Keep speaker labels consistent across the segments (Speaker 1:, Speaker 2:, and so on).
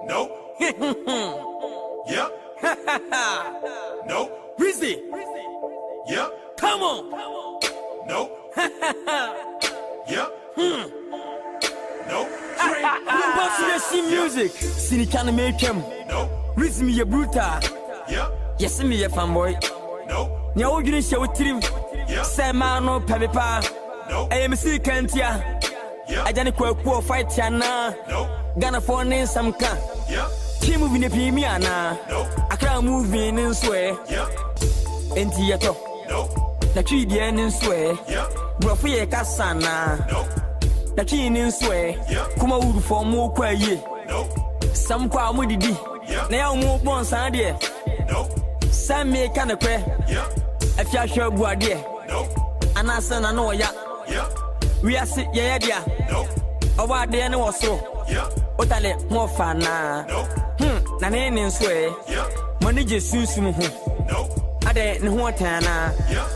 Speaker 1: Nope. Yep. Nope.
Speaker 2: Rizzy.
Speaker 1: Yep.
Speaker 2: Come on.
Speaker 1: Nope. Yep. Nope.
Speaker 2: See music. Cine can make him.
Speaker 1: Nope.
Speaker 2: Rizzy me a brutal.
Speaker 1: Yep.
Speaker 2: Yes, me a fanboy.
Speaker 1: Nope.
Speaker 2: Now you didn't show it to him.
Speaker 1: Yep.
Speaker 2: Say man no paper.
Speaker 1: Nope.
Speaker 2: I am see cantia.
Speaker 1: Yep.
Speaker 2: I don't quite fight yana.
Speaker 1: Nope.
Speaker 2: Gonna phone in some can.
Speaker 1: Yep.
Speaker 2: Keep moving the Pimiana.
Speaker 1: Nope.
Speaker 2: I can't move in and swear.
Speaker 1: Yep.
Speaker 2: In theater.
Speaker 1: Nope.
Speaker 2: The tree the end and swear.
Speaker 1: Yep.
Speaker 2: Brofie Cassana.
Speaker 1: Nope.
Speaker 2: The king in swear.
Speaker 1: Yep.
Speaker 2: Come out for more quiet.
Speaker 1: Nope.
Speaker 2: Some qua muddy.
Speaker 1: Yep.
Speaker 2: Now more bonds are there.
Speaker 1: Nope.
Speaker 2: Some me can a prayer.
Speaker 1: Yep.
Speaker 2: If you are sure, boy, dear.
Speaker 1: Nope.
Speaker 2: And I said, I know ya.
Speaker 1: Yep.
Speaker 2: We are sick, yeah, dear.
Speaker 1: Nope.
Speaker 2: Over there, no so.
Speaker 1: Yep.
Speaker 2: Otale, more fun now.
Speaker 1: Nope.
Speaker 2: Nane in swear.
Speaker 1: Yep.
Speaker 2: Money just soon.
Speaker 1: Nope.
Speaker 2: I didn't know what Tana.
Speaker 1: Yep.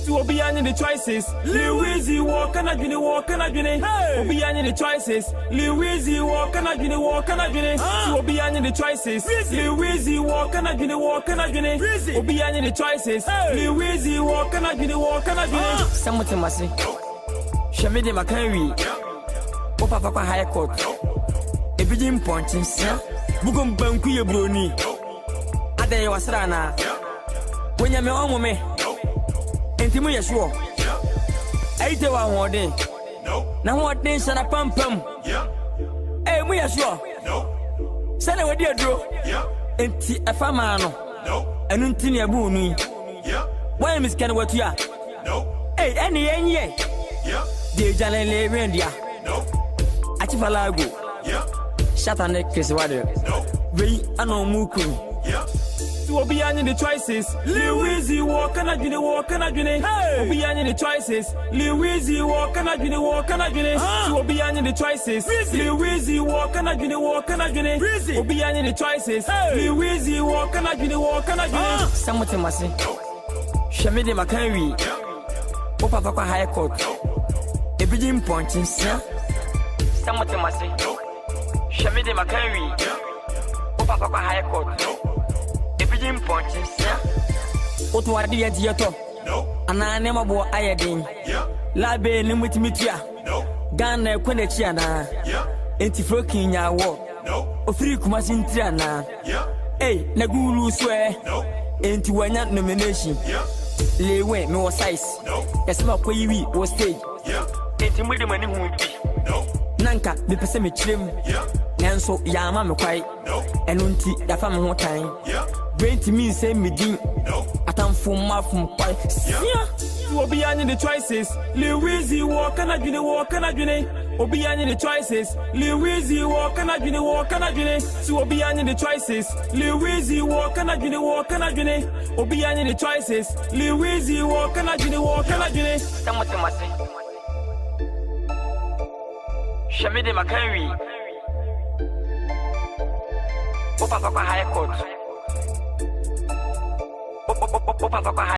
Speaker 2: You will be under the choices. Lil Win walk and I do walk and I do it. Will be under the choices. Lil Win walk and I do walk and I do it. You will be under the choices. Lil Win walk and I do walk and I do it. Will be under the choices. Lil Win walk and I do walk and I do it. Someone to Massey. Show me the McCarry. Opa Papa High Court. A big importance. Bugum Banku Bruni. Ade Wasrana. When you're my own me. Intimu Yeshua. I tell one day. Now what day shall I pump him? Eh, we are sure. Send a dear draw. Inti a famano. And untinia boony. Why, Miss Kenwat ya? Eh, any, dear Janelle Rendia. Achifalago. Shatanek is water. Very unknown. You will be under the choices. Lil Win walk and I do walk and I do it. Will be under the choices. Lil Win walk and I do walk and I do it. You will be under the choices. Lil Win walk and I do walk and I do it. Will be under the choices. Lil Win walk and I do walk and I do it. Someone to Massey. Show me the McCarry. Opa Papa High Court. A big importance. Someone to Massey. Show me the McCarry. Opa Papa High Court. Importance, yeah. What were the idea? No. And I never bought iodine. Yeah. Labe Nimitimitria. No. Ghana Quenetiana. Yeah. Antifroking ya walk. No. Of 3 Kumasin Triana. Yeah. Hey, Naguru swear. No. Into one nomination. Yeah. Lil Win, no size. No. Yes, my quay was stage. Yeah. Into money who be. No. Nanka, the Pacific trim. Yeah. Nanso, Yama, quite. No. And unti, the family time. Yeah. Brain to me say me ding. No. I can't form my from quite. Yeah. You will be under the choices. Lil Win walk and I do the walk and I do it. Will be under the choices. Lil Win walk and I do the walk and I do it. So will be under the choices. Lil Win walk and I do the walk and I do it. Will be under the choices. Lil Win walk and I do the walk and I do it. Someone to Massey. Show me the McCarry. Opa Papa High Court. Opa Papa High